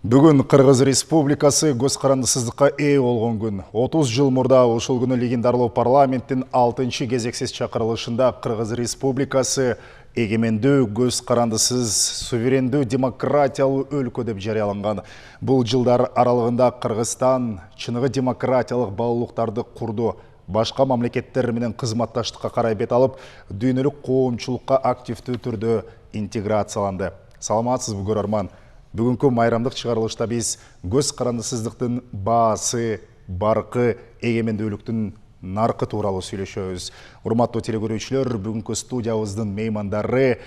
Бүгін Қырғыз Республикасы көз қарандысыздыққа ээ болған күн. 30 жыл мұрда ошол күні легендарлы парламенттің 6-шы кезексиз чакырылышында Қырғыз Республикасы эгемендүү, көз карандысыз, суверендүү, демократиялуу өлкө деп жарыяланган. Бул жылдар аралыгында Кыргызстан чыныгы демократиялык баалуулуктарды курду. Башка мамлекеттер менен кызматташтыкка карай бет алып, дүйнөлүк коомчулукка активдүү түрдө интеграцияланды. Саламатсызбы көрөрман? Бүгүнкү майрамдык чыгарылышта биз көз карандысыздыктын баасы, баркы, эгемендүүлүктүн наркы тууралуу сүйлөшөбүз. Урматтуу телекөрүүчүлөр, бүгүнкү студиябыздын меймандары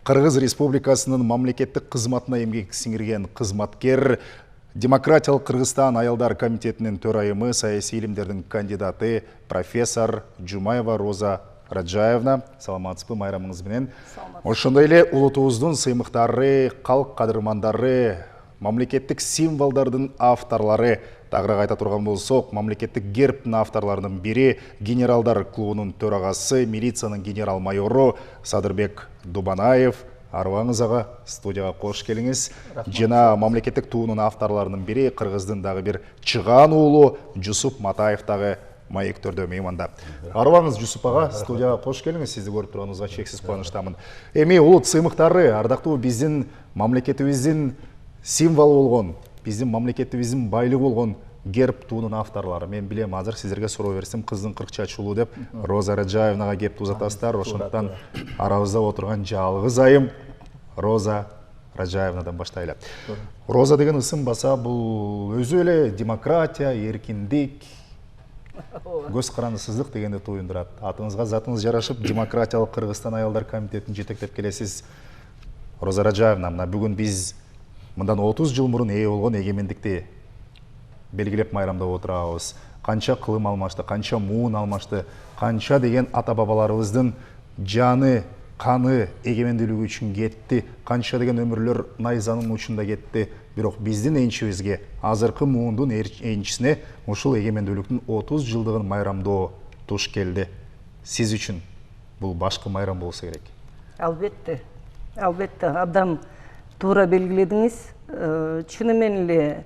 Кыргыз Республикасынын мамлекеттик кызматына эмгек сиңирген кызматкер, Демократиялык Кыргызстан аялдар комитетинин төрайымы, саясий илимдердин кандидаты профессор Жумаева Роза Раджаевна. Саламатсызбы, майрамыңыз менен. Ошондой эле улутубуздун сыймыктары, калк кадырмандары, мамлекеттик символдордун авторлору. Тагыраак айта турган болсок, мамлекеттик гербтин авторлорунун бири генералдар клубунун төрагасы, милициянын генерал-майору Садырбек Дубанаев. Арыбаңыз ага, студияга кош келиңиз. Жана мамлекеттик туунун авторлорунун бири Кыргыздын дагы бир чыгаан уулу Жусуп Матаев дагы маектөрдө мейманда. Арыбаңыз Жусуп ага, студияга кош келиңиз. Сизди көрүп турганыбызга чексиз кубанычтамын. Эми улут сыймыктары, ардактуу биздин мамлекетибиздин символу болгон, биздин мамлекетибиздин байлыгы болгон герб туунун авторлору. Мен билем, азыр сиздерге суроо берсем, кыздын 40 чачуулу деп Роза Раджаевнага кеп узатасыздар. Ошондуктан арабызда отурган жалгыз айым Роза Раджаевнадан баштайлы. Роза деген ысым баса, бул өзү эле демократия, эркиндик, көз карандысыздык дегенди туюндурат. Атыңызга затыңыз жарашып, Демократиялык Кыргызстан аялдар комитетин жетектеп келесиз. Роза Раджаевна, мына бүгүн биз мындан 30 жыл мурун ээ болгон эгемендикти белгилеп майрамдап отурабыз. Канча кылым алмашты, канча муун алмашты, канча деген ата бабаларыбыздын жаны, каны эгемендүүлүгү үчүн кетти, канча деген өмүрлөр найзанын учунда кетти. Бирок биздин энчибизге, азыркы муундун энчисине ушул эгемендүүлүктүн 30 жылдыгын майрамдоо туш келди. Сиз үчүн бул башкы майрам болсо керек. Албетте, абдан туура белгиледиңиз. Чынымен эле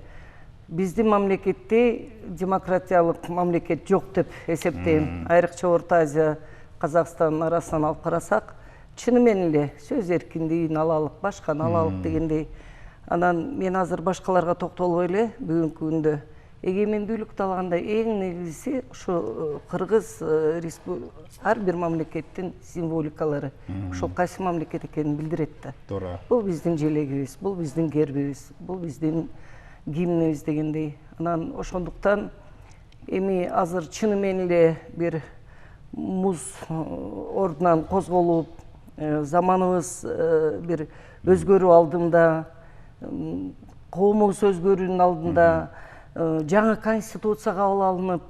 биздин мамлекетте демократиялык мамлекет жок деп эсептейм. Айрыкча Орто Азия, Казакстан арасынан алып карасак, чынымен эле сөз эркиндигин алалык, башканы алалык дегендей. Анан мен азыр башкаларга токтолбой эле бүгүнкү күндө эгемендүүлүктү алганда эң негизгиси ушу Кыргыз ар бир мамлекеттин символикалары. Ошол кайсы мамлекет экенин билдирет да. Туура. Бул биздин желегибиз, бул биздин гербибиз, бул биздин гимнибиз дегендей. Анан ошондуктан эми азыр чынымен эле бир муз ордунан козголуп, заманыбыз бир өзгөрүү алдында, коомубуз өзгөрүүнүн алдында, жаңы конституция кабыл алынып,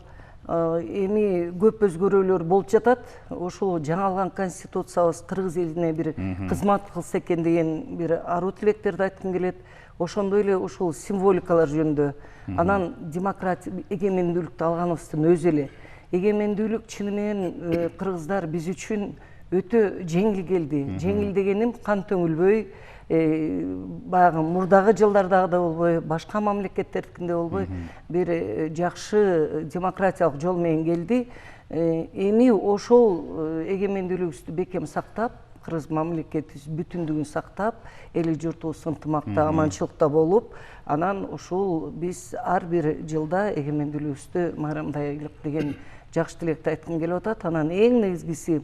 эми көп өзгөрүүлөр болуп жатат. Ошол жаңалган конституциябыз кыргыз элине бир кызмат кылса экен деген бир аруу тилектерди айткым келет. Ошондой эле ушул символикалар жөнүндө. Анан демократия, эгемендүүлүктү алганыбыздын өзү эле. Эгемендүүлүк чынымен кыргыздар биз үчүн өтө жеңил келди. Жеңил дегеним кан төңүлбөй, баягы мурдагы жылдардагы да болбой, башка мамлекеттердикинде болбой, бир жакшы демократиялык жол менен келди. Эми ошол эгемендүүлүгүбүздү бекем сактап, Кыргыз мамлекетибиз бүтүндүгүн сактап, эли журтубуз ынтымакта, аманчылыкта болуп, анан ушул биз ар бир жылда эгемендүүлүгүбүздү майрамдайлык деген жакшы тилекти айткым келип атат. Анан эң негизгиси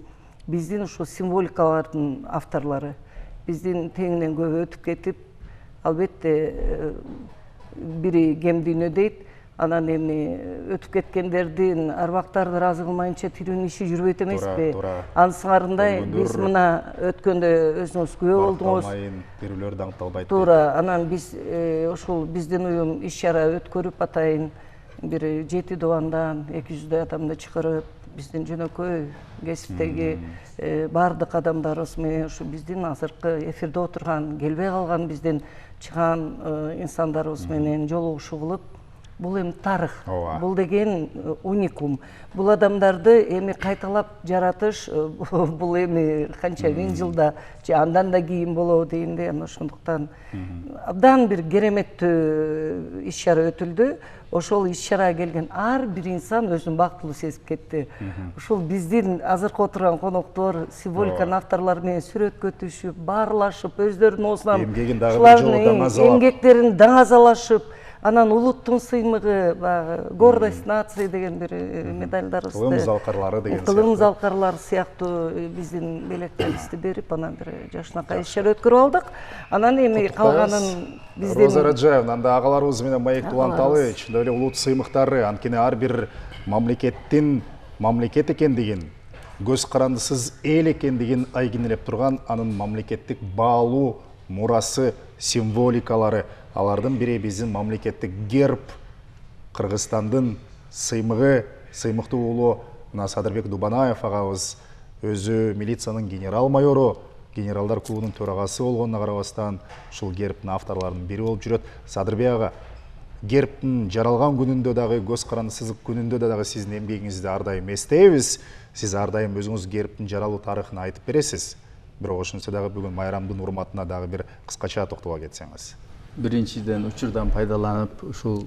биздин ушул символикалардын авторлору биздин тегинен көбү өтүп кетип, албетте бири кем дүйнө дейт. Анан эми өтүп кеткендердин арбактарды ыраазы кылмайынча тирүүнүн иши жүрбөйт эмеспи? Анын сыңарындай биз мына өткөндө өзүңүз күбө болдуңуз. Тирүүлөр даңкталбайт. Туура. Анан биз ушул биздин уюм иш чара өткөрүп атайын, бир 7 дубандан 200 адамды чакырып, биздин жөнөкөй кесиптеги баардык адамдарыбыз менен ушу биздин азыркы эфирде отурган, келбей калган биздин чыгаан инсандарыбыз менен жолугушуу кылып, бул эми тарых. Ооба. Бул деген уникум. Бул адамдарды эми кайталап жаратыш бул эми канча миң жылда же андан да кийин болобу дегендей, ошондуктан абдан бир кереметтүү иш чара өтүлдү. Ошол иш чарага келген ар бир инсан өзүн бактылуу сезип кетти. Ушул биздин азыркы отурган коноктор символиканын авторлору менен сүрөткө түшүп, баарлашып, өздөрүнүн оозунан Эмгегин дагы бир жолу даңазалап. эмгектерин даңазалашып, анан улуттун сыймыгы, гордость нации деген бир медальдарыбызды, Кылым залкарлары деген кылым сыяктуу. залкарлары сыяктуу биздин белектерибизди берип, анан бир жашынакай иш чара өткөрүп алдык. Анан эми калганын биздин Роза Раджаевна, анда агаларыбыз менен маек уланталы, чындап эле улут сыймыктары, анткени ар бир мамлекеттин мамлекет экендигин, көз карандысыз эл экендигин айгинелеп турган анын мамлекеттик баалуу мурасы, символикалары, алардын бири биздин мамлекеттик герб, Кыргызстандын сыймыгы, сыймыктуу уулу мына Садырбек Дубанаев агабыз өзү милициянын генерал-майору, генералдар клубунун төрагасы болгонуна карабастан ушул гербтин авторлорунун бири болуп жүрөт. Садырбек ага, гербтин жаралган күнүндө дагы, көз карандысыздык күнүндө дагы сиздин эмгегиңизди ар дайым эстейбиз. Сиз ар дайым өзүңүз гербтин жаралуу тарыхын айтып бересиз. Бирок ошентсе дагы бүгүн майрамдын урматына дагы бир кыскача токтоло кетсеңиз. Биринчиден учурдан пайдаланып ушул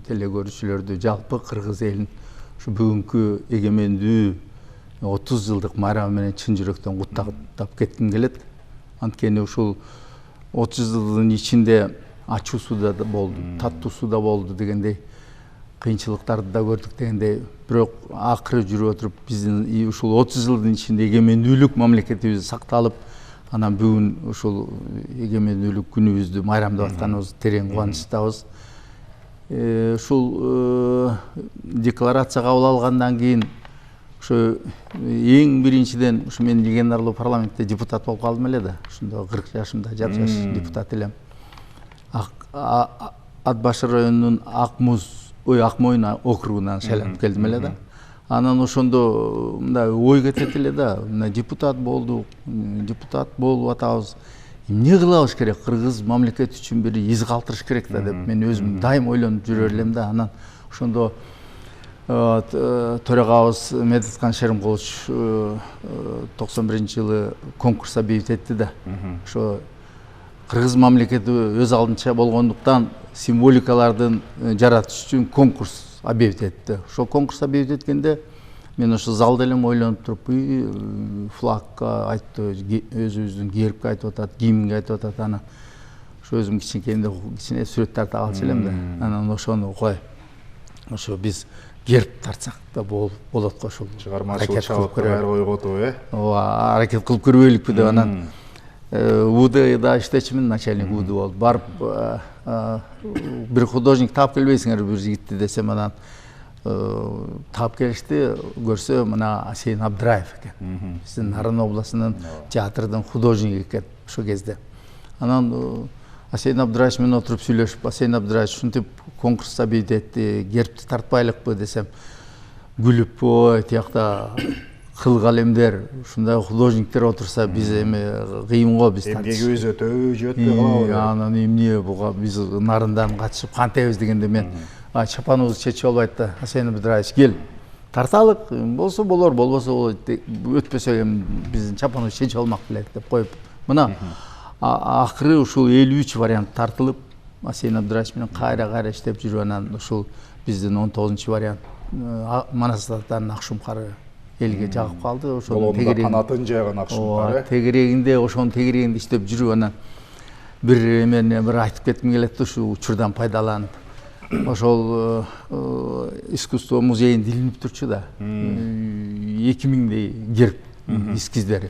телекөрүүчүлөрдү жалпы кыргыз элин ушу бүгүнкү эгемендүү 30 жылдык майрамы менен чын жүрөктөн куттуктап кетким келет. Анткени ушул 30 жылдын ичинде ачуусу да болду, таттуусу да болду дегендей, кыйынчылыктарды да көрдүк дегендей, бирок акыры жүрүп отуруп биздин ушул 30 жылдын ичинде эгемендүүлүк мамлекетибиз сакталып, анан бүгүн ушул эгемендүүлүк күнүбүздү майрамдап атканыбыз терең кубанычтабыз. Ушул декларация кабыл алгандан кийин ошо эң биринчиден ушу мен легендарлуу парламентте депутат болуп калдым эле да. Ошондо 40 жашымда жап-жаш депутат элем. Ат башы районунун Акмойн округунан шайланып келдим эле да. Анан ошондо мындай ой кетет эле да, мына депутат болдук, депутат болуп атабыз. Эмне кылабыз керек? Кыргыз мамлекет үчүн бир из калтырыш керек да деп мен өзүм дайым ойлонуп жүрөр элем да. Анан ошондо төрагабыз Медеткан Шеримкулович 91-жылы конкурс объявить этти да. Ошо Кыргыз мамлекети өз алдынча болгондуктан символикалардын жаратыш үчүн конкурс объявить этти. Ошо конкурс объявить эткенде мен ошо залда элем ойлонуп туруп, флагка айтты, өзүбүздүн гербке айтып атат, гимнге айтып атат. Анан ошо өзүм кичинекейимде кичине сүрөт тарта калчу элем да. Анан ошону кой, ошо биз герб тартсак да болот го, ушул Чыгармачылык чабыттар койготу, ооба, аракет кылып көрбөйлүкпү деп. Анан УДда иштечимин, начальник УД болуп барып, бир художник таап келбейсиңер бир жигитти десем, анан таап келишти, көрсө мына Асейин Абдыраев экен. Биздин Нарын областынын театрдын художниги экен ошол кезде. Анан Асейин Абдыраев менен отуруп сүйлөшүп, Асейин Абдыраев ушинтип конкурс объявить этти, гербти тартпайлыкпы десем, күлүп, ой, тиякта кыл калемдер, ушундай художниктер отурса биз эми кыйын го, биз эмгегибиз өтөбү же өтпөй калабы. Анан эмне буга биз Нарындан катышып кантебиз дегенде мен чапаныбызды чечип албайт да, Асейин Абдыраевич кел тарталык, болсо болор, болбосо болот, өтпөсө эми биздин чапаныбызды чечип алмак белек деп коюп, мына акыры ушул 53 вариант тартылып, Асейин Абдыраевич менен кайра иштеп жүрүп, анан ушул биздин 19-вариант Манас атанын Акшумкары элге жагып калды. Ошонун канатын жайган Акшумкары. Тегерегинде, ошонун тегерегинде иштеп жүрүп, анан бир эмени бир айтып кетким келет да, ушу учурдан пайдаланып. Ошол искусство музейинде илинип турчу да. 2000дей герб эскиздери.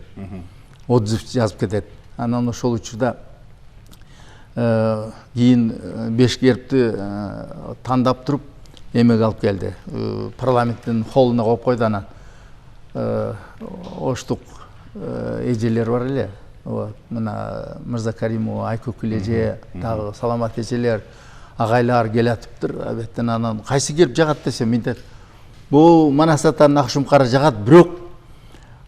Отзыв жазып кетет. Анан ошол учурда кийин 5 гербти тандап туруп эмеге алып келди. Парламенттин холлуна коюп койду. Анан оштук эжелер бар эле. Мына Мырза Каримова, Айкөкүл эже, дагы саламат эжелер, агайлар келатыптыр. Абеттен анан кайсы герб жагат десем, мынтет. Бул Манас атанын Акшумкары жагат, бирок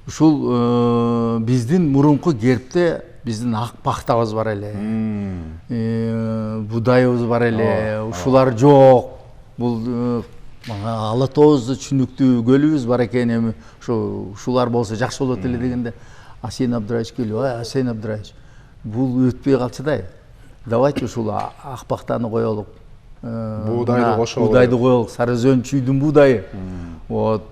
ушул биздин мурунку гербте биздин ак пахтабыз бар эле. Будайыбыз бар эле. Ушулар жок. бул Ала Тоозду түшүнүктүү көлүбүз бар экен, эми ушулар болсо жакшы болот эле дегенде Асен Абдыраевич келип, Асен Абдыраевич, бул өтпөй калчыдай. Давайте ушул акпактаны коелук. Буудайды кошолук. Буудайды коелук, Сары Өзөн чүйдүн буудайы. Вот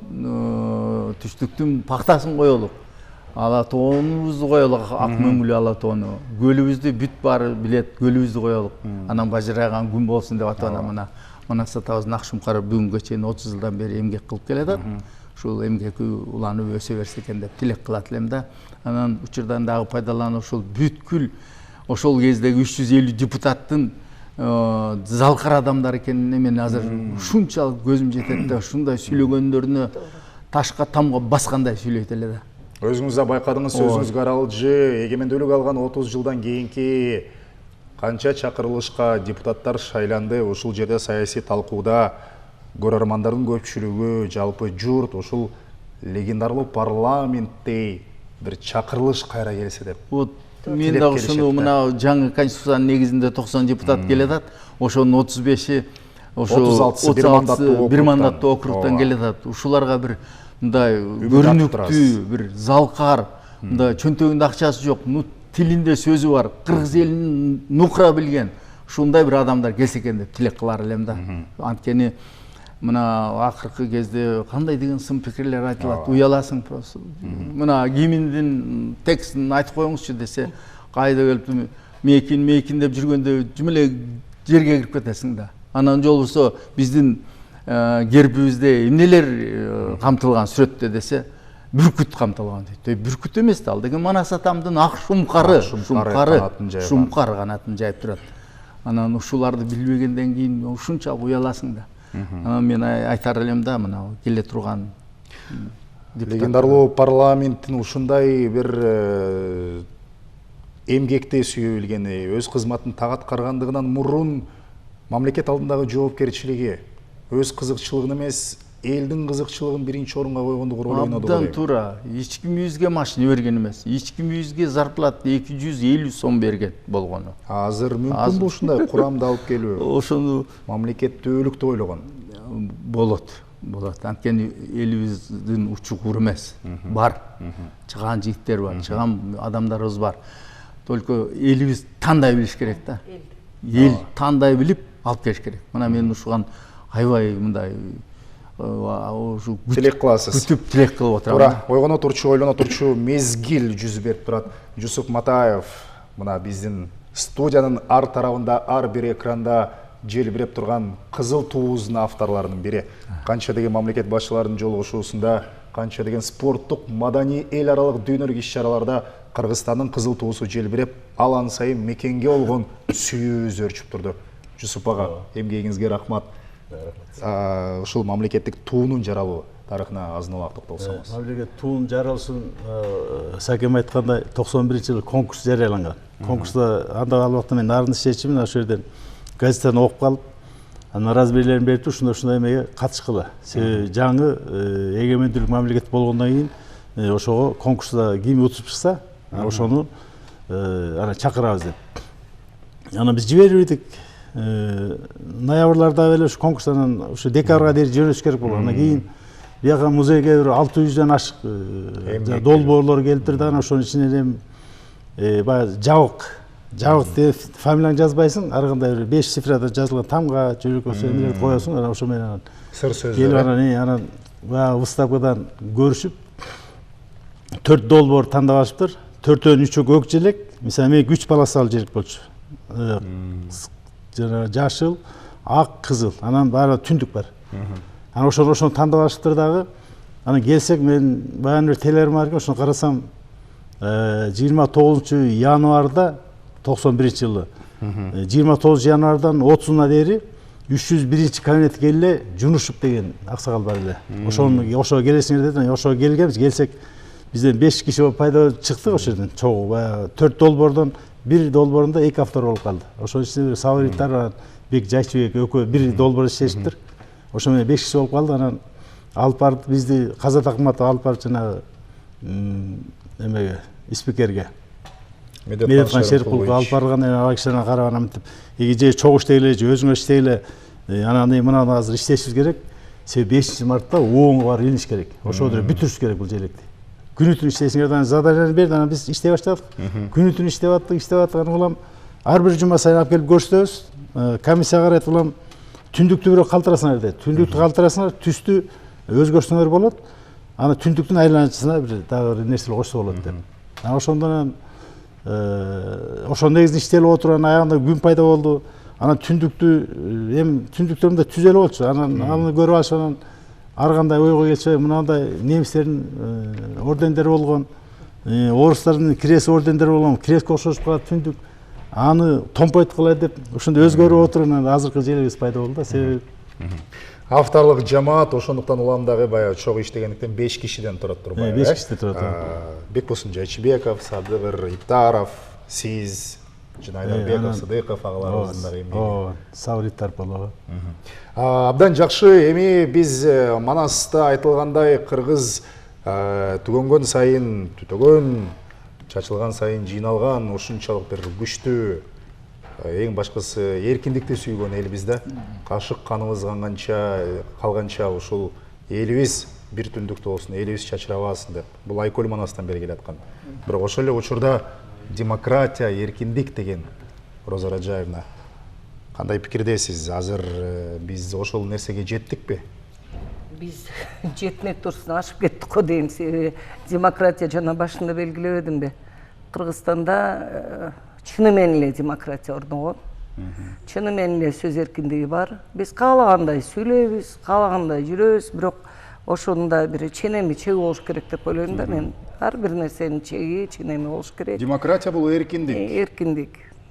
түштүктүн пактасын коелук. Ала тоонубузду коелук, ак мөңгүлүү ала тоону. Көлүбүздү бүт баары билет, көлүбүздү коелук. Анан бажырайган күн болсун деп атып анан Манас атабыздын Акшумкары бүгүнгө чейин 30 жылдан бери эмгек кылып келатат. Ушул эмгеки уланып өсө берсин экен деп тилек кылат элем да. Анан учурдан дагы пайдаланып ушул бүткүл ошол кездеги 350 депутаттын залкар адамдар экенине мен азыр ушунчалык көзүм жетет да, ушундай сүйлөгөндөрүнө ташка тамга баскандай сүйлөйт эле да. Өзүңүз да байкадыңыз, сөзүңүзгө аралжы, эгемендүүлүк алган 30 жылдан кийинки канча чакырылышка депутаттар шайланды, ушул жерде саясий талкууда көрөрмандардын көпчүлүгү, жалпы журт ушул легендарлуу парламенттей бир чакырылыш кайра келсе деп. Вот мен да ушуну мына жаңы конституциянын негизинде 90 депутат келатат, ошонун 35и ошо 36 бир мандаттуу округтан келатат. Ушуларга бир мындай көрүнүктүү, бир залкар, мындай чөнтөгүндө акчасы жок, тилинде сөзү бар, кыргыз элин нукура билген ушундай бир адамдар келсе экен деп тилек кылар элем да. Анткени мына акыркы кезде кандай деген сын пикирлер айтылат, уяласың просто. Мына гимндин текстин айтып коюңузчу десе, кайда келип мейкин деп жүргөндө жумеле жерге кирип кетесиң да. Анан жолбосо биздин гербибизде эмнелер камтылган сүрөттө десе, бүркүт камтылган дейт. Бүркүт эмес да, ал деген Манас атамдын ак шумкары канатын жайып турат. Анан ушуларды билбегенден кийин ушунчалык уяласың да. Анан мен айтар элем да, мына келе турган легендарлуу парламенттин ушундай бир эмгекте сүйө билгени, өз кызматын так аткаргандыгынан мурун мамлекет алдындагы жоопкерчилиги, өз кызыкчылыгын эмес, элдин кызыкчылыгын биринчи орунга койгондук роль ойноду. Абдан туура. Эч ким үйүзгө машина берген эмес. Эч ким үйүзгө зарплата 250 сом берген болгону. Азыр мүмкүн бул ушундай курамды алып келүү? Ошону мамлекеттүүлүктү ойлогон. Болот. Анткени элибиздин учугур эмес. Бар. Чыган жигиттер бар, чыган адамдарыбыз бар. Только элибиз тандай билиш керек да. Эл тандай билип алып келиш керек. Мына мен ушуган аябай мындай тилек кыласыз. Күтүп тилек кылып отурам. Туура, ойгоно турчу, ойлоно турчу мезгил жүзүп берип турат. Жусуп Матаев мына биздин студиянын ар тарабында, ар бир экранда желбиреп турган кызыл туубуздун авторлорунун бири. Канча деген мамлекет башчыларынын жолугушуусунда, канча деген спорттук, маданий, эл аралык дүйнөлүк иш-чараларда Кыргызстандын кызыл туусу желбиреп, алан сайын мекенге болгон сүйүүбүз өрчүп турду. Жусуп ага, эмгегиңизге рахмат. Ушул мамлекеттик туунун жаралуу тарыхына азын-аулак токтолсоңуз. Мамлекет туунун жаралышын Сакем айткандай 91-жылы конкурс жарыяланган. Конкурста анда албакта мен нарын ишечимин ошол жерден газетаны окуп калып, анан разберлерин берип ушундай эмеге катышкыла. Себеби жаңы эгемендүүлүк мамлекет болгондон кийин ошого конкурста ким утуп чыкса, ошону ана чакырабыз деп. Анан биз жибербедик. Ноябрларда эле ушу конкурстан ушу декабрга дейин жөнөтүш керек болгон. Анан кийин бияка музейге 600дөн ашык долбоорлор келтирди. Анан ошонун ичинен баягы жабык деп фамилияңды жазбайсың, ар кандай бир 5 цифрада жазылган тамга, жөнөкөй эмелерди коесуң. Анан ошо менен сыр сөздөр. Келип анан баягы выставкадан көрүшүп 4 долбоор тандап алышыптыр. 4-өн 3-ө көк желек. Мисалы мен 3 полосалы желек болчу. Жашыл, ак, кызыл. Анан баары түндүк бар. Анан ошону тандап алышыптыр дагы. Анан келсек мен баягы бир телеарна бар экен, ошону карасам 29 январда 91-жылы 29 январдан 30-на дейин 301 кабинет келе Жунушев деген аксакал бар эле. Ошого келесиңер деди. Ошого келгенбиз. Келсек бизден 5 киши пайда чыктык ошол жерден. Чогуу баягы 4 долбоордон бир долбоорунда 2 автор болуп калды. Ошонун ичинде бир Сабыриттар, Бек Жайчыбек экөө бир долбоор иштешиптир. Ошо менен 5 киши болуп калды. Анан алып барып бизди Казат Акматов алып барып жанагы эмеге спикерге Медеткан Шерикуловго алып барган. Ага киши карап анан мынтип же чогуу иштегиле же өзүңөр иштегиле Анан мына азыр иштешибиз керек. Себеби 5 мартта оңго бар илиш керек. Ошол эле бүтүрүш керек бул желекти. Күнү түнү иштесиңер, задачаны берди, анан биз иштей баштадык. Күнү түнү иштеп аттык, анан улам ар бир жума сайын алып келип көрсөтөбүз. Комиссия карайт, улам түндүктү бирок калтырасыңар дейт. Түндүктү калтырасыңар, түстү өзгөрсөңөр болот. Аны түндүктүн айланачысына бир дагы бир нерселер кошсо болот деп. Ошондон ошон негизинде иштелип отуруп, анан аягында күн пайда болду. Анан түндүктү эми түндүктөрүндө түзөлүп болчу. Анан аны көрүп алышып, анан ар кандай ойго келсе, мынандай немистердин ордендери болгон, орустардын крест ордендери болгон, крестке окшошуп калат түндүк. Аны томпойткула деп ошондой өзгөрүп отуруп, анан азыркы желегибиз пайда болду да. Себеби Авторлук жамаат, ошондуктан улам дагы баягы чогуу иштегендиктен 5 кишиден турат турбайбы? 5 кишиден турат. Бекболсун Жайчыбеков, Садыр Иптаров, сиз, Жынайдарбеков, Сыдыков агаларыбыздын дагы эмгеги. Сабыр Иптаров. Абдан жакшы. Эми биз Манаста айтылгандай кыргыз түгөнгөн сайын, түтөгөн, чачылган сайын жыйналган, ушунчалык бир күчтүү, эң башкысы эркиндикти сүйгөн элбиз да. Кашык каныбыз калганча ушул элибиз бир түндүктө болсун, элибиз чачырабасын деп. Бул Айкөл Манастан бери келаткан. Бирок ошол эле учурда демократия, эркиндик деген Роза Раджаевна, кандай пикирдесиз? Азыр биз ошол нерсеге жеттикпи? Биз жетмек турсун ашып кеттик го дейм. Себеби демократия жана башында белгилебедимби? Кыргызстанда чыны менен эле демократия орногон. Чыны менен эле сөз эркиндиги бар. Биз каалагандай сүйлөйбүз, каалагандай жүрөбүз, бирок ошонун да бир ченеми, чеги болуш керек деп ойлойм да мен. Ар бир нерсенин чеги, ченеми болуш керек. Демократия бул эркиндик. Эркиндик.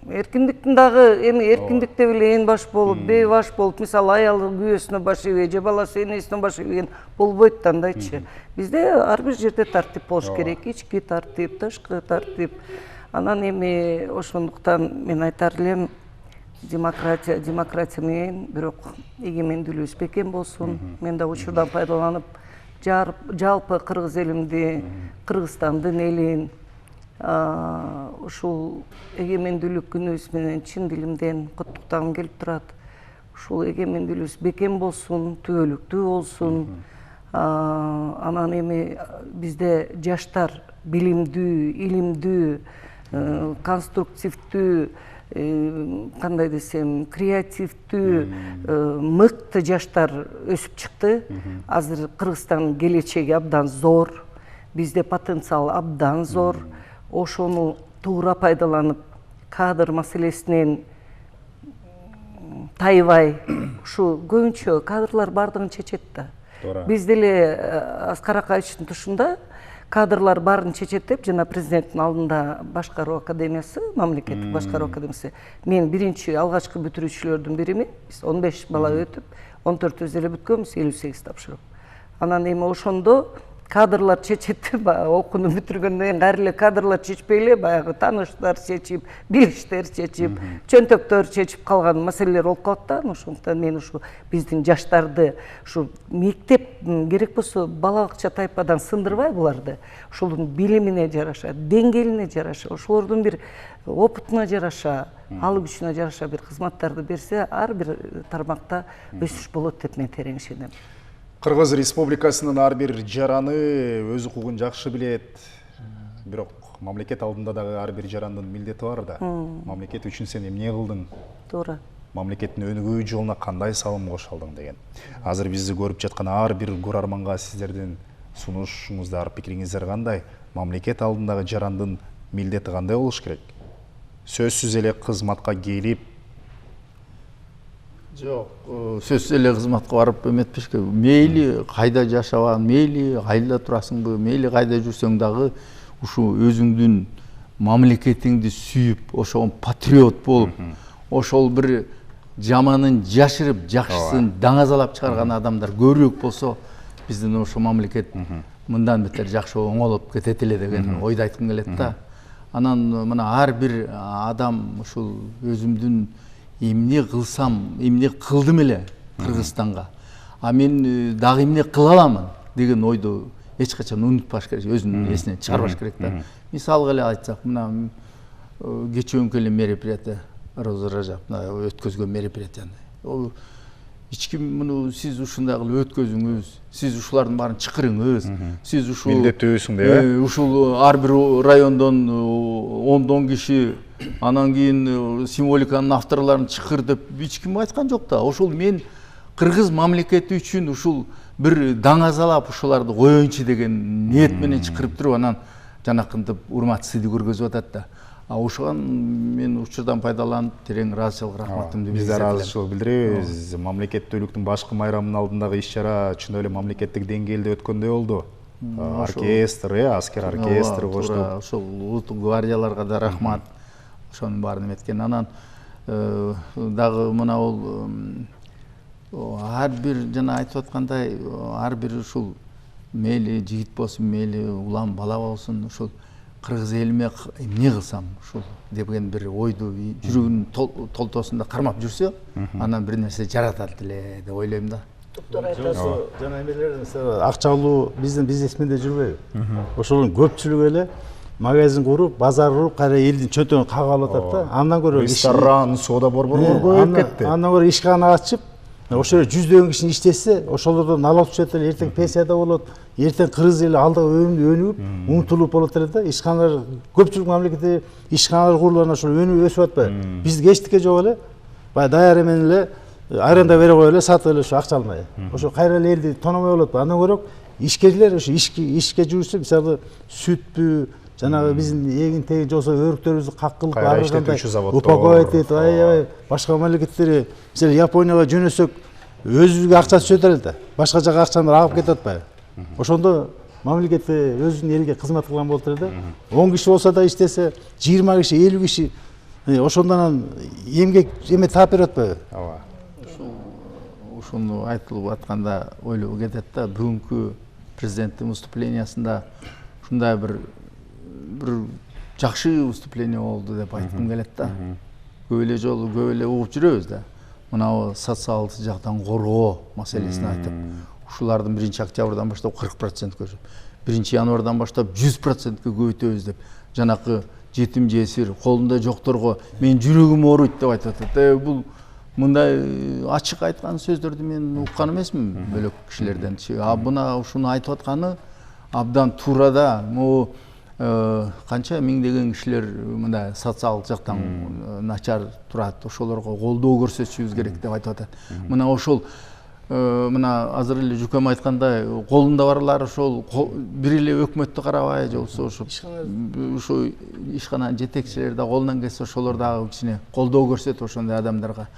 Эркиндиктин дагы эми эркиндикте эле эң баш болуп, бей баш болуп, мисалы аялы күйөөсүнө баш ийбей, же баласы энесине баш ийбеген болбойт да андайчы. Бизде ар бир жерде тартип болуш керек, ички тартип, тышкы тартип. Анан эми ошондуктан мен айтар элем, демократия менен, бирок эгемендүүлүгүбүз бекем болсун. Мен да учурдан пайдаланып, жалпы кыргыз элимди, Кыргызстандын элин ушул эгемендүүлүк күнүбүз менен чын дилимден куттуктагым келип турат. Ушул эгемендүүлүгүбүз бекем болсун, түбөлүктүү болсун. Анан эми бизде жаштар билимдүү, илимдүү, конструктивдүү, кандай десем, креативдүү, мыкты жаштар өсүп чыкты. Азыр Кыргызстандын келечеги абдан зор, бизде потенциал абдан зор. Ошону туура пайдаланып, кадр маселесинен тайбай, ушу көбүнчө кадрлар бардыгын чечет да. Биз деле Аскар Акаевичтин тушунда кадрлар баарын чечет деп, жана президенттин алдында башкаруу академиясы, мамлекеттик башкаруу академиясы. Мен биринчи алгачкы бүтүрүүчүлөрдүн биримин. Биз 15 бала өтүп, 14 эле бүткөнбүз, 58 тапшырып. Анан эми ошондо кадрлар чечет, окууну бүтүргөндөн кийин кайра эле кадрлар чечпей эле баягы тааныштар чечип, билиштер чечип, чөнтөктөр чечип калган маселелер болуп калат да. Ошондуктан мен ушу биздин жаштарды ушу мектеп керек болсо балалыкча тайпадан сындырбай буларды, ошолордун билимине жараша, деңгээлине жараша, ошолордун бир опытына жараша, алып күчүнө жараша бир кызматтарды берсе, ар бир тармакта өсүш болот деп мен терең ишенем. Кыргыз Республикасынын ар бир жараны өз укугун жакшы билет. Бирок мамлекет алдында дагы ар бир жарандын милдети бар да. Мамлекет үчүн сен эмне кылдың? Туура. Мамлекеттин өнүгүү жолуна кандай салым кошо алдың деген. Азыр бизди көрүп жаткан ар бир көрөрманга сиздердин сунушуңуздар, пикириңиздер кандай? Мамлекет алдындагы жарандын милдети кандай болуш керек? Сөзсүз эле кызматка келип, жок, сөзсүз эле кызматка барып эметпеш керек. Мейли кайда жашабаң, мейли кайда турасыңбы, мейли кайда жүрсөң дагы ушу өзүңдүн мамлекетиңди сүйүп, ошого патриот болуп, ошол бир жаманын жашырып, жакшысын даңазалап чыгарган адамдар көбүрөөк болсо, биздин ошо мамлекет мындан бетер жакшы оңолуп кетет эле деген ойду айткым келет да. Анан мына ар бир адам ушул өзүмдүн эмне кылсам, эмне кылдым эле Кыргызстанга, а мен дагы эмне кыла аламын деген ойду эч качан унутпаш керек, өзүнүн эсинен чыгарбаш керек да. Мисалга эле айтсак, мына кечээнкү эле мероприятие Роза Раджаевна өткөзгөн мероприятияны. эч ким муну сиз ушундай кылып өткөзүңүз, сиз ушулардын баарын чакырыңыз, сиз ушул милдеттүүсүң деп ушул ар бир райондон 10 киши анан кийин символиканын авторлорун чакыр деп эч ким айткан жок да. Ошол мен кыргыз мамлекети үчүн ушул бир даңазалап ушуларды коеюнчу деген ниет менен чакырып туруп анан жанакынтип урматсыздык көргөзүп атат да. Ошогон мен учурдан пайдаланып терең ыраазычылык рахматымды биз да ыраазычылык билдиребиз. Мамлекеттүүлүктүн башкы майрамынын алдындагы иш-чара чын эле мамлекеттик деңгээлде өткөндөй болду. Оркестр, аскер оркестрі коштук. Ошол улуттук гвардияларга да рахмат. Ошонун баарын эметкен. Анан дагы мына ар бир жана айтып аткандай ар бир ушул мейли жигит болсун, мейли улам бала болсун, ушул кыргыз элиме эмне кылсам ушул деген бир ойду жүрөгүнүн толтоосунда кармап жүрсө, анан бир нерсе жаратат эле деп ойлойм да. Жана эмелер акча алуу биздин бизнесменде жүрбөйбү. Ошонун көпчүлүгү эле магазин куруп, базар куруп, кайра элдин чөнтөгүн кагып алып атат да. Андан көрө ресторан, сода борборлор көбөйүп кетти. Андан көрө ишкана ачып, ошо жүздөгөн киши иштесе, ошолордон налог түшөт эле, эртең пенсияда болот, эртең кыргыз эли алдыга өнүгүп, умтулуп болот эле да. Ишканалар көпчүлүк мамлекетте ишканалар курулуп анан ошол өнүгүп өсүп атпайбы? Бизде эчтеке жок эле. Баягы даяр менен эле айранда бере коюп эле сатып эле ошо акча алмай. Ошо кайра эле элди тономой болот. Андан көрө ишкерлер ошо ишке жүрүшсө, мисалы сүтпү, жанагы биздин эгин тегин жолсо өрүктөрүбүздү каккылып аргандай упаковать этип, аябай башка мамлекеттерге, мисалы Японияга жөнөсөк, өзүбүзгө акча түшөт эле да. Башка жака акчаны агып кетип атпайбы? Ошондо мамлекетте өзүнүн элге кызмат кылган болот эле да. 10 киши болсо да иштесе, 20 киши, 50 киши ошондон эмгек эме таап берип атпайбы? Ооба. Ушуну айтылып атканда ойлоп кетет да, бүгүнкү президенттин выступлениясында ушундай бир жакшы выступление болду деп айткым келет да. Көп эле жолу көп эле угуп жүрөбүз да. Мына социалдык жактан коргоо маселесин айтып, ушулардын 1-октябрдан баштап 40% көчүп, 1-январдан баштап 100%ке көбөйтөбүз деп, жанакы жетим жесир, колунда жокторго мен жүрөгүм ооруйт деп айтып атат. Бул мындай ачык айткан сөздөрдү мен уккан эмесмин бөлөк кишилерден. Мына ушуну айтып атканы абдан туура да. Могу канча миңдеген кишилер мындай социалдык жактан начар турат, ошолорго колдоо көрсөтүшүбүз керек деп айтып атат. Мына ошол мына азыр эле жукам айткандай, колунда барлар ошол бир эле өкмөттү карабай, же болбосо ошо ишкананын жетекчилери да колунан келсе ошолор дагы кичине колдоо көрсөтүп ошондой адамдарга,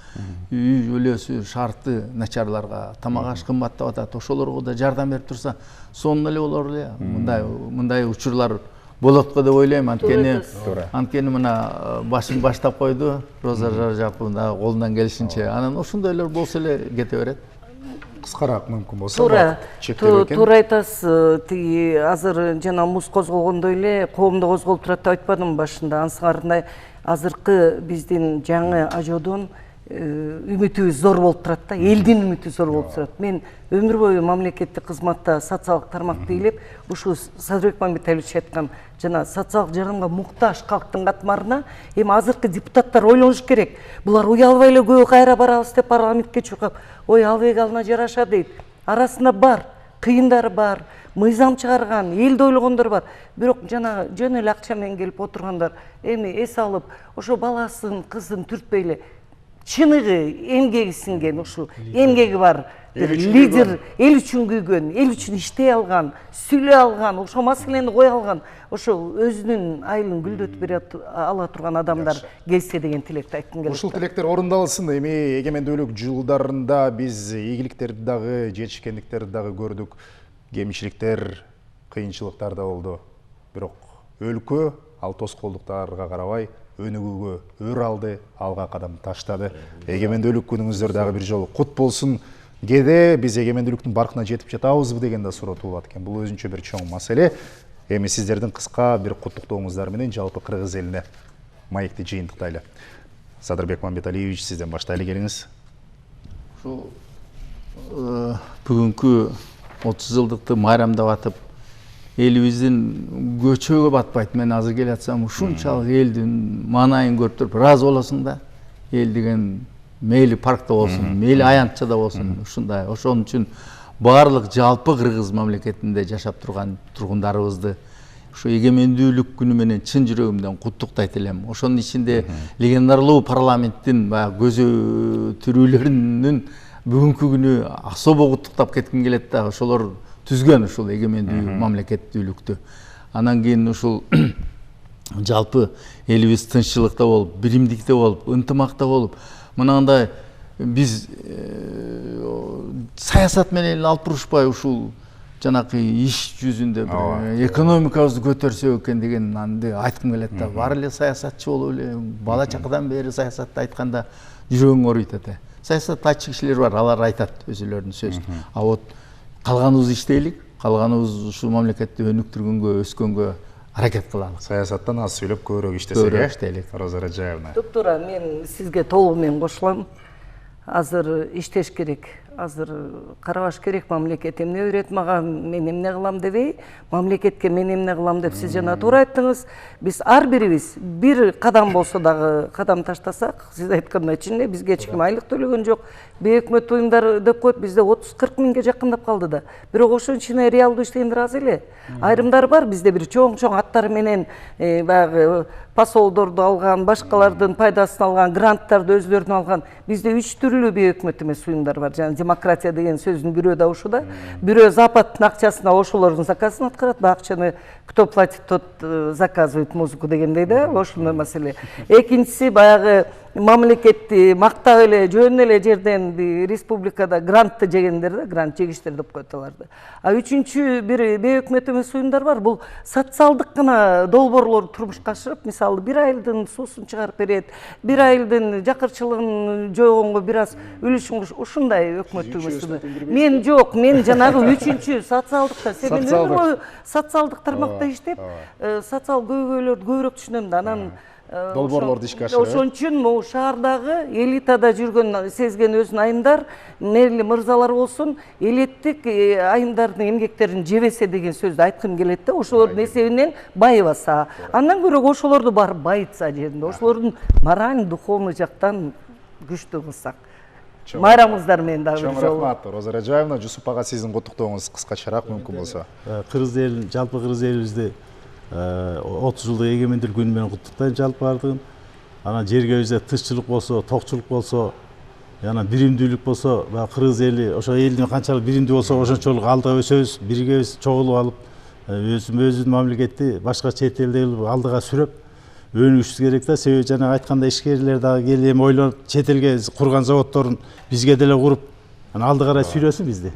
үй бүлөсү шарты начарларга, тамак аш кымбаттап атат, ошолорго да жардам берип турса, сонун эле болор эле. Мындай учурлар болот го деп ойлойм. Анткени мына башын баштап койду Роза Жаржапова колунан келишинче. Анан ошондойлор болсо эле кете берет. Кыскараак мүмкүн болсо. Туура айтасыз. Тиги азыр жана муз козголгондой эле коомдо козголуп турат деп айтпадым башында. Ансыңарындай азыркы биздин жаңы ажоодон үмүтүбүз зор болуп турат да, элдин үмүтү зор болуп турат. Мен өмүр бою мамлекеттик кызматта социалдык тармакты ыйлеп, ушу Садырбек Мамбеталиевич айткан жана социалдык жардамга муктаж калктын катмарына эми азыркы депутаттар ойлонуш керек. Булар уялбай эле көбү кайра барабыз деп парламентке чуркап, ой албек алына жараша дейт. Арасында бар, кыйындары бар, мыйзам чыгарган, элди ойлогондор бар. Бирок жана жөн эле акча менен келип отургандар эми эс алып, ошо баласын, кызын түртпөй эле чыныгы эмгеги сиңген, ушул эмгеги бар лидер, эл үчүн күйгөн, эл үчүн иштей алган, сүйлөй алган, ошо маселени кое алган, ошол өзүнүн айылын гүлдөтүп бере ала турган адамдар келсе деген тилекти айткым келет. Ушул тилектер орундалсын. Эми эгемендүүлүк жылдарында биз ийгиликтерди дагы, жетишкендиктерди дагы көрдүк, кемчиликтер, кыйынчылыктар да болду. Бирок өлкө ал тоскоолдуктарга карабай өнүгүүгө өр алды, алга кадам таштады. Эгемендүүлүк күнүңүздөр дагы бир жолу кут болсун. Кээде биз эгемендүүлүктүн баркына жетип жатабызбы деген да суроо туулат экен. Бул өзүнчө бир чоң маселе. Эми сиздердин кыска бир куттуктооңуздар менен жалпы кыргыз элине маекти жыйынтыктайлы. Садырбек Мамбеталиевич, сизден баштайлы, келиңиз. Ушу бүгүнкү 30 жылдыкты майрамдап атып, элибиздин көчөгө батпайт. Мен азыр келе атсам, ушунчалык элдин маанайын көрүп туруп ыраазы болосуң да. Эл деген мейли паркта болсун, мейли аянтчада болсун, ушундай. Ошон үчүн барлык жалпы Кыргыз мамлекетинде жашап турган тургундарыбызды ушу эгемендүүлүк күнү менен чын жүрөгүмдөн куттуктайт элем. Ошонун ичинде легендарлуу парламенттин баягы көзөтүрүүлөрүнүн бүгүнкү күнү особо куттуктап кетким келет да. Ошолор түзгөн ушул эгемендүү мамлекеттүүлүктү. Анан кийин ушул жалпы элибиз тынччылыкта болуп, биримдикте болуп, ынтымакта болуп, мынандай биз саясат менен алып бурушпай ушул жанакы иш жүзүндө экономикабызды көтөрсөк экен дегенди айткым келет да. Баары эле саясатчы болуп эле бала чакадан бери саясатты айтканда жүрөгүң ооруйт эте. Саясатты айтчу кишилер бар, алар айтат өзүлөрүнүн сөзүн. А вот калганыбыз иштейлик, калганыбыз ушул мамлекетти өнүктүргөнгө, өскөнгө аракет кылалы. Саясаттан аз сүйлөп көбүрөөк иштесек, Көбүрөөк иштейлик. Роза Раджаевна. Доктора, мен сизге толугу менен кошулам. Азыр иштеш керек, азыр карабаш керек. Мамлекет эмне берет мага, мен эмне кылам дебей, мамлекетке мен эмне кылам деп сиз жана туура айттыңыз. Биз ар бирибиз бир кадам болсо дагы кадам таштасак, сиз айткандай чын эле бизге эч ким айлык төлөгөн жок. Бейөкмөт уюмдар деп коет, бизде 30-40 миңге жакындап калды да. Бирок ошон ичине реалдуу иштегендер аз эле. Айрымдары бар бизде бир чоң аттары менен баягы посолдорду алган, башкалардын пайдасын алган, гранттарды өзлөрүнө алган. Бизде 3 түрлүү бейөкмөт эмес уюмдар бар. Жана демократия деген сөздүн бирөө да ушу да. Бирөө Западтын акчасына ошолордун заказын аткарат, акчаны кто платит, тот заказывает музыку дегендей да, ошондой маселе. Экинчиси баягы мамлекетти мактап эле жөн эле жерден республикада грантты жегендер да, грант жегиштер деп коет аларды. А үчүнчү бир бейөкмөт эмес уюмдар бар. Бул социалдык гана долбоорлорду турмушка ашырып, мисалы бир айылдын суусун чыгарып берет, бир айылдын жакырчылыгын жойгонго бир аз үлүшүн ушундай өкмөттүк эмес. Мен жок, мен жанагы үчүнчү социалдыкта, себеби өмүр бою социалдык тармакта иштеп, социал көйгөйлөрдү көбүрөөк түшүнөм да. Анан долбоорлорду ишке ашырып. Ошон үчүн могу шаардагы элитада жүргөн сезген өзүнүн айымдар, мэрли мырзалар болсун, элиттик айымдардын эмгектерин жебесе деген сөздү айткым келет да. Ошолордун эсебинен байыбаса, андан көрө ошолорду барып байытса жеринде, ошолордун мораль, духовный жактан күчтүү кылсак. Майрамыңыздар менен дагы бир жолу. Чоң рахмат. Роза Раджаевна, Жусуп ага сиздин куттуктооңуз кыскачараак мүмкүн болсо. Кыргыз элин, жалпы кыргыз элибизди 30 жылдык эгемендүүлүк күнү менен куттуктайм жалпы бардыгын. Анан жергебизде тынччылык болсо, токчулук болсо, анан биримдүүлүк болсо, кыргыз эли ошо элдин канчалык биримдүү болсо ошончолук алдыга өсөбүз, биригебиз, чогулуп алып, өзүбүздүн мамлекетти башка чет элде алдыга сүрөп өнүгүшүбүз керек да. Себеби жана айткандай ишкерлер дагы келип эми ойлонуп чет элге курган заводдорун бизге деле куруп, анан алды карай сүйрөсүн бизди.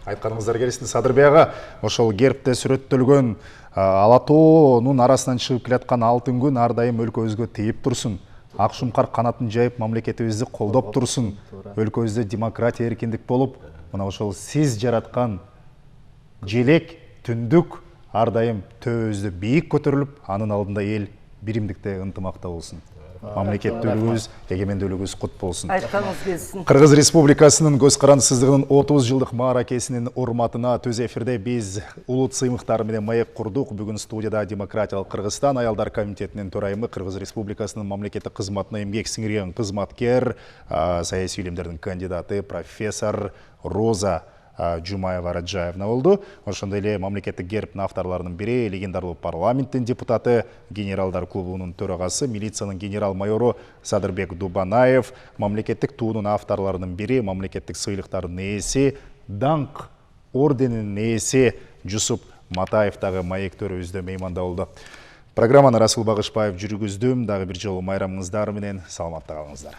Айтканыңыздар келсин. Садырбек ага, ошол гербте сүрөттөлгөн ала тоонун арасынан чыгып келаткан алтын күн ар дайым өлкөбүзгө тийип турсун. Ак шумкар канатын жайып мамлекетибизди колдоп турсун. Өлкөбүздө демократия, эркиндик болуп, мына ошол сиз жараткан желек, түндүк ар дайым төбөбүздө бийик көтөрүлүп, анын алдында эл биримдикте, ынтымакта болсун. Мамлекеттүүлүгүбүз, эгемендүүлүгүбүз кут болсун. Айтканыңыз келсин. Кыргыз Республикасынын көз карандысыздыгынын 30 жылдык мааракесинин урматына төз эфирде биз улут сыймыктары менен маек курдук. Бүгүн студияда Демократиялык Кыргызстан аялдар комитетинин төрайымы, Кыргыз Республикасынын мамлекеттик кызматына эмгек сиңирген кызматкер, саясий илимдердин кандидаты профессор Роза Жумаева Раджаевна болду. Ошондой эле мамлекеттик гербтин авторлорунун бири, легендарлуу парламенттин депутаты, генералдар клубунун төрагасы, милициянын генерал-майору Садырбек Дубанаев, мамлекеттик туунун авторлорунун бири, мамлекеттик сыйлыктардын ээси, даңк орденинин ээси Жусуп Матаев дагы маектөрүбүздө мейманда болду. Программаны Расул Багышбаев жүргүздүм. Дагы бир жолу майрамыңыздар менен саламатта калыңыздар.